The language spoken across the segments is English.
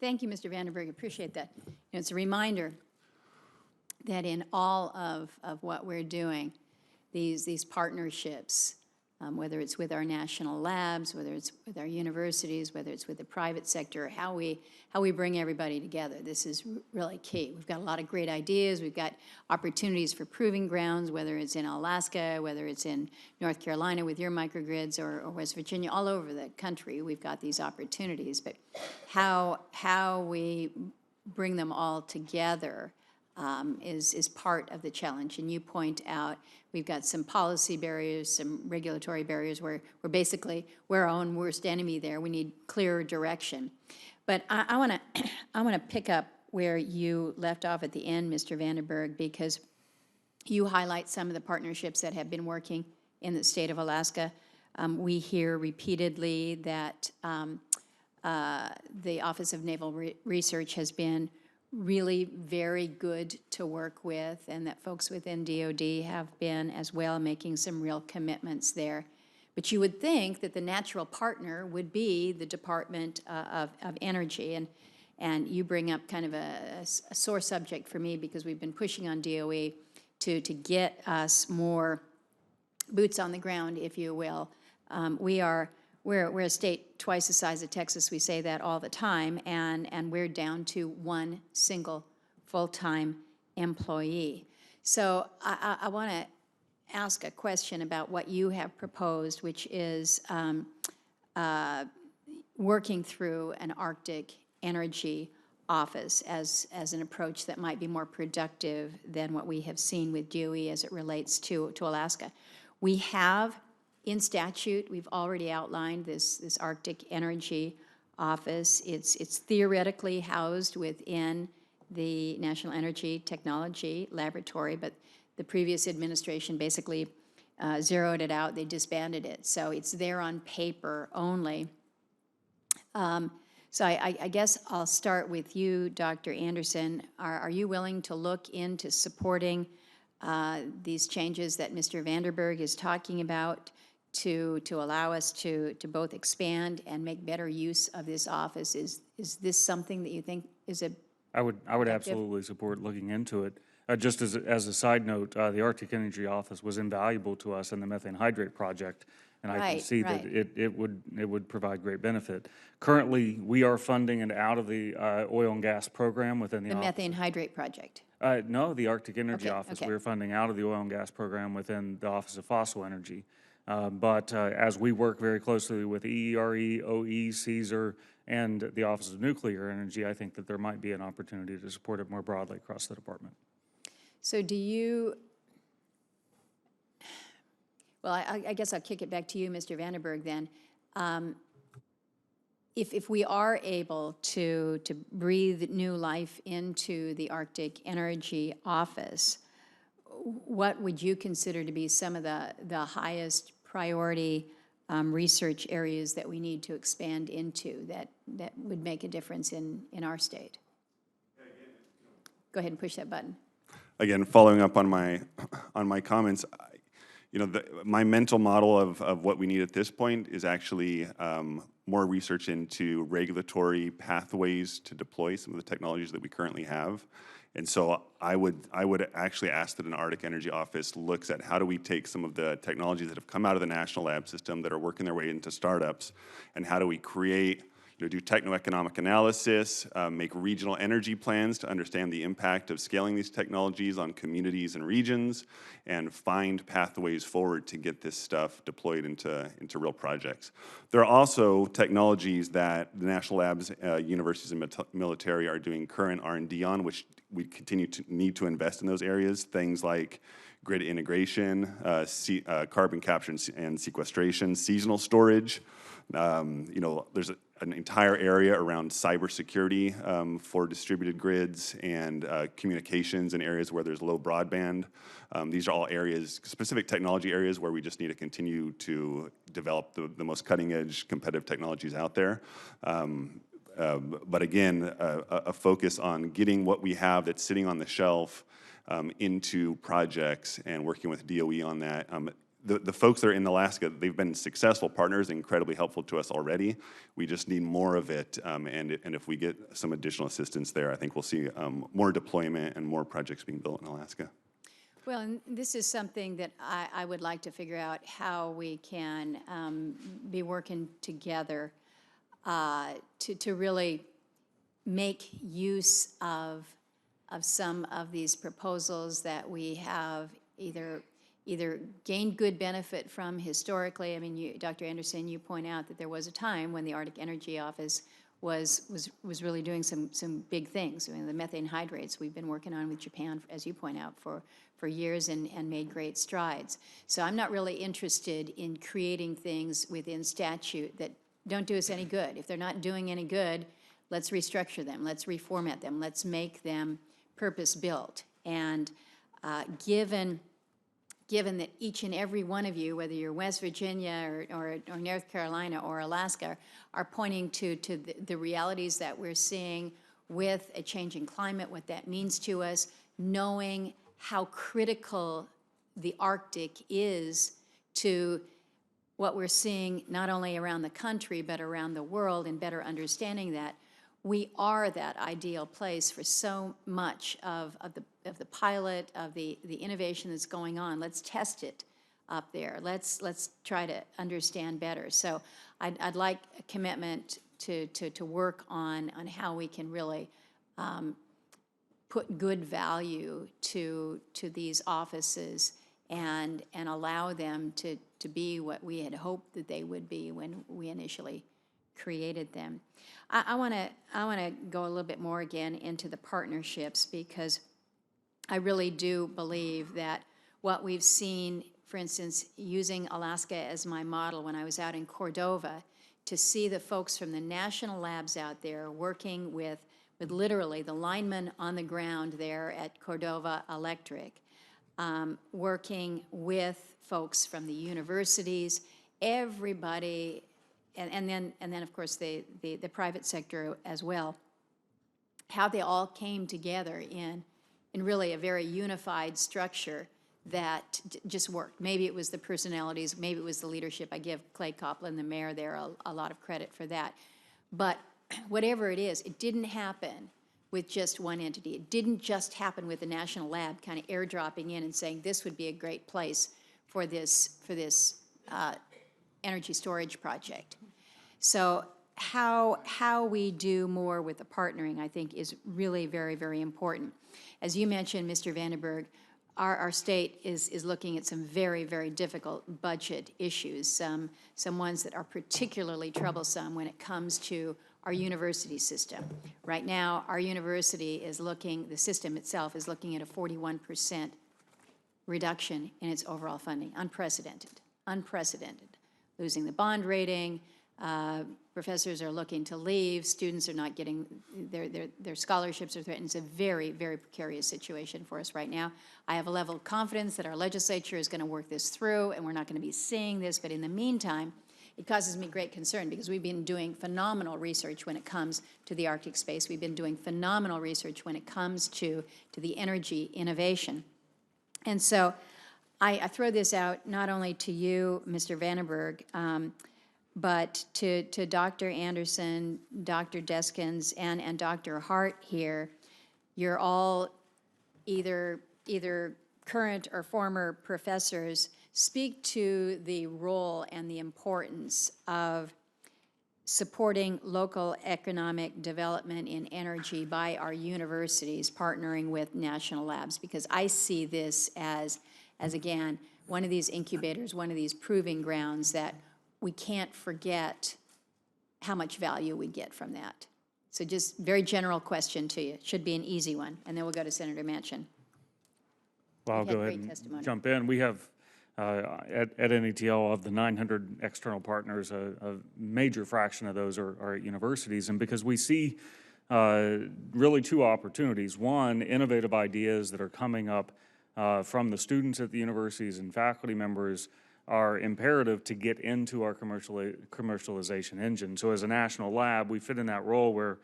Thank you, Mr. Vandenberg. Appreciate that. You know, it's a reminder that in all of what we're doing, these partnerships, whether it's with our national labs, whether it's with our universities, whether it's with the private sector, how we bring everybody together. This is really key. We've got a lot of great ideas. We've got opportunities for proving grounds, whether it's in Alaska, whether it's in North Carolina with your microgrids, or West Virginia, all over the country. We've got these opportunities, but how we bring them all together is part of the challenge. And you point out we've got some policy barriers, some regulatory barriers where we're our own worst enemy there. We need clearer direction. But I want to pick up where you left off at the end, Mr. Vandenberg, because you highlight some of the partnerships that have been working in the state of Alaska. We hear repeatedly that the Office of Naval Research has been really very good to work with, and that folks within DOD have been as well, making some real commitments there. But you would think that the natural partner would be the Department of Energy, and you bring up kind of a sore subject for me, because we've been pushing on DOE to get us more boots on the ground, if you will. We're a state twice the size of Texas. We say that all the time, and we're down to one single full-time employee. So I want to ask a question about what you have proposed, which is working through an Arctic energy office as an approach that might be more productive than what we have seen with DOE as it relates to Alaska. We have in statute, we've already outlined this Arctic Energy Office. It's theoretically housed within the National Energy Technology Laboratory, but the previous administration basically zeroed it out. They disbanded it. So it's there on paper only. So I guess I'll start with you, Dr. Anderson. Are you willing to look into supporting these changes that Mr. Vandenberg is talking about, to allow us to both expand and make better use of this office? Is this something that you think is a I would absolutely support looking into it. Just as a side note, the Arctic Energy Office was invaluable to us in the methane hydrate project, and I can see that it would provide great benefit. Currently, we are funding it out of the oil and gas program within the office. methane hydrate project? No, the Arctic Energy Office. We're funding out of the oil and gas program within the Office of Fossil Energy. But as we work very closely with EERE, OE, CSER, and the Office of Nuclear Energy, I think that there might be an opportunity to support it more broadly across the department. So do you, well, I guess I'll kick it back to you, Mr. Vandenberg, then. If we are able to breathe new life into the Arctic Energy Office, what would you consider to be some of the highest priority research areas that we need to expand into that would make a difference in our state? Go ahead and push that button. Again, following up on my comments, my mental model of what we need at this point is actually more research into regulatory pathways to deploy some of the technologies that we currently have. And so I would actually ask that an Arctic Energy Office looks at how do we take some of the technologies that have come out of the national lab system that are working their way into startups, and how do we create, do techno-economic analysis, make regional energy plans to understand the impact of scaling these technologies on communities and regions, and find pathways forward to get this stuff deployed into real projects. There are also technologies that the national labs, universities, and military are doing current R&D on, which we continue to need to invest in those areas. Things like grid integration, carbon capture and sequestration, seasonal storage. There's an entire area around cybersecurity for distributed grids, and communications in areas where there's low broadband. These are all areas, specific technology areas, where we just need to continue to develop the most cutting-edge competitive technologies out there. But again, a focus on getting what we have that's sitting on the shelf into projects and working with DOE on that. the folks that are in Alaska, they've been successful partners, incredibly helpful to us already. We just need more of it, and if we get some additional assistance there, I think we'll see more deployment and more projects being built in Alaska. Well, and this is something that I would like to figure out how we can be working together to really make use of some of these proposals that we have either gained good benefit from historically. I mean, Dr. Anderson, you point out that there was a time when the Arctic Energy Office was really doing some big things. I mean, the methane hydrates we've been working on with Japan, as you point out, for years and made great strides. So I'm not really interested in creating things within statute that don't do us any good. If they're not doing any good, let's restructure them, let's reformat them, let's make them purpose-built. And given that each and every one of you, whether you're West Virginia or North Carolina or Alaska, are pointing to the realities that we're seeing with a changing climate, what that means to us, knowing how critical the Arctic is to what we're seeing not only around the country but around the world, and better understanding that we are that ideal place for so much of the pilot, of the innovation that's going on. Let's test it up there. Let's try to understand better. So I'd like a commitment to work on how we can really put good value to these offices and allow them to be what we had hoped that they would be when we initially created them. I want to go a little bit more again into the partnerships, because I really do believe that what we've seen, for instance, using Alaska as my model when I was out in Cordova, to see the folks from the national labs out there working with literally the linemen on the ground there at Cordova Electric, working with folks from the universities, everybody, and then of course the private sector as well, how they all came together in really a very unified structure that just worked. Maybe it was the personalities, maybe it was the leadership. I give Clay Copeland, the mayor there, a lot of credit for that. But whatever it is, it didn't happen with just one entity. It didn't just happen with the national lab kind of airdropping in and saying this would be a great place for this energy storage project. So how we do more with the partnering, I think, is really very, very important. As you mentioned, Mr. Vandenberg, our state is looking at some very, very difficult budget issues, some ones that are particularly troublesome when it comes to our university system. Right now, our university is looking, the system itself is looking at a 41% reduction in its overall funding. Unprecedented, unprecedented. Losing the bond rating, professors are looking to leave, students are not getting, their scholarships are threatened. It's a very, very precarious situation for us right now. I have a level of confidence that our legislature is going to work this through, and we're not going to be seeing this, but in the meantime, it causes me great concern because we've been doing phenomenal research when it comes to the Arctic space. We've been doing phenomenal research when it comes to the energy innovation. And so I throw this out not only to you, Mr. Vandenberg, but to Dr. Anderson, Dr. Deskins, and Dr. Hart here. You're all either current or former professors. Speak to the role and the importance of supporting local economic development in energy by our universities partnering with national labs, because I see this as again, one of these incubators, one of these proving grounds that we can't forget how much value we get from that. So just very general question to you. Should be an easy one, and then we'll go to Senator Manchin. Well, I'll go ahead and jump in. We have at NETL, of the 900 external partners, a major fraction of those are at universities, and because we see really two opportunities. One, innovative ideas that are coming up from the students at the universities and faculty members are imperative to get into our commercialization engine. So as a national lab, we fit in that role where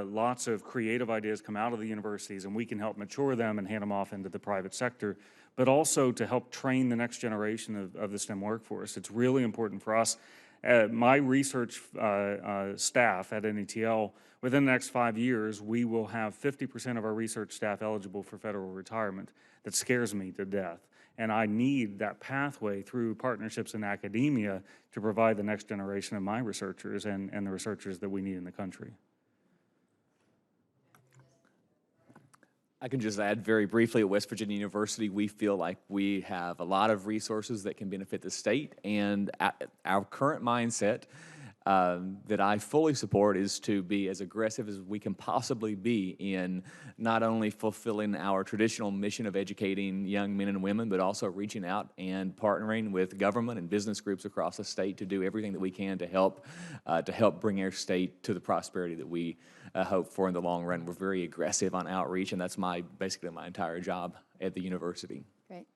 lots of creative ideas come out of the universities, and we can help mature them and hand them off into the private sector, but also to help train the next generation of the STEM workforce. It's really important for us. My research staff at NETL, within the next 5 years, we will have 50% of our research staff eligible for federal retirement. That scares me to death. And I need that pathway through partnerships in academia to provide the next generation of my researchers and the researchers that we need in the country. I can just add very briefly, at West Virginia University, we feel like we have a lot of resources that can benefit the state, and our current mindset that I fully support is to be as aggressive as we can possibly be in not only fulfilling our traditional mission of educating young men and women, but also reaching out and partnering with government and business groups across the state to do everything that we can to help bring our state to the prosperity that we hope for in the long run. We're very aggressive on outreach, and that's basically my entire job at the university. Great.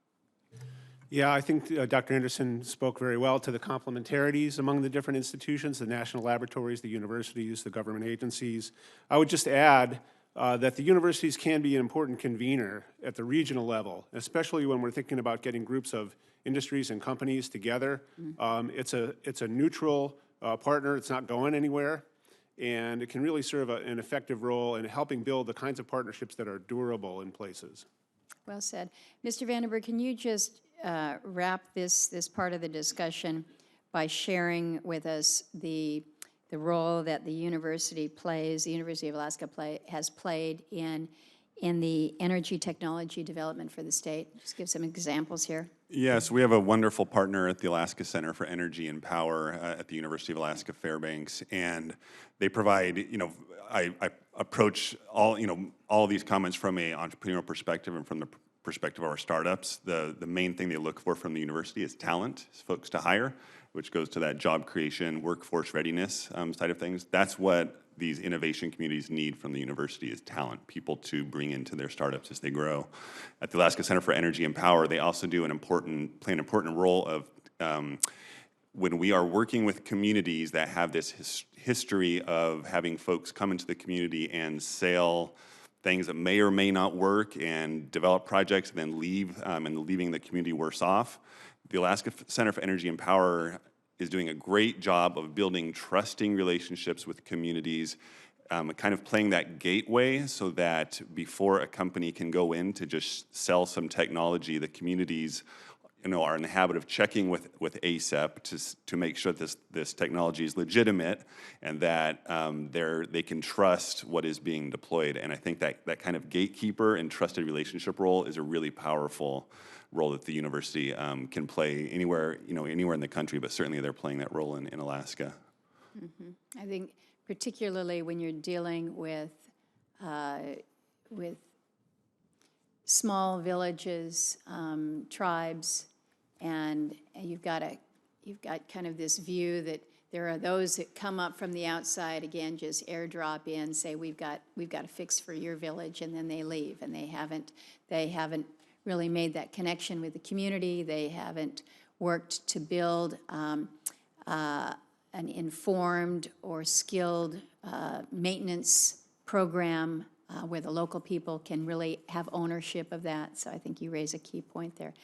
Yeah, I think Dr. Anderson spoke very well to the complementarities among the different institutions, the national laboratories, the universities, the government agencies. I would just add that the universities can be an important convener at the regional level, especially when we're thinking about getting groups of industries and companies together. It's a neutral partner. It's not going anywhere. And it can really serve an effective role in helping build the kinds of partnerships that are durable in places. Well said. Mr. Vandenberg, can you just wrap this part of the discussion by sharing with us the role that the university plays, the University of Alaska has played in the energy technology development for the state? Just give some examples here. Yes, we have a wonderful partner at the Alaska Center for Energy and Power at the University of Alaska Fairbanks, and they provide, I approach all these comments from an entrepreneurial perspective and from the perspective of our startups. The main thing they look for from the university is talent, folks to hire, which goes to that job creation, workforce readiness side of things. That's what these innovation communities need from the university, is talent, people to bring into their startups as they grow. At the Alaska Center for Energy and Power, they also do play an important role of when we are working with communities that have this history of having folks come into the community and sell things that may or may not work and develop projects and then leave, and leaving the community worse off. The Alaska Center for Energy and Power is doing a great job of building trusting relationships with communities, kind of playing that gateway so that before a company can go in to just sell some technology, the communities are in the habit of checking with ACEP to make sure that this technology is legitimate and that they can trust what is being deployed. And I think that kind of gatekeeper and trusted relationship role is a really powerful role that the university can play anywhere in the country, but certainly they're playing that role in Alaska. Mm-hmm. I think particularly when you're dealing with small villages, tribes, and you've got kind of this view that there are those that come up from the outside, again, just airdrop in, say we've got a fix for your village, and then they leave, and they haven't really made that connection with the community. They haven't worked to build an informed or skilled maintenance program where the local people can really have ownership of that. So I think you raise a key point there.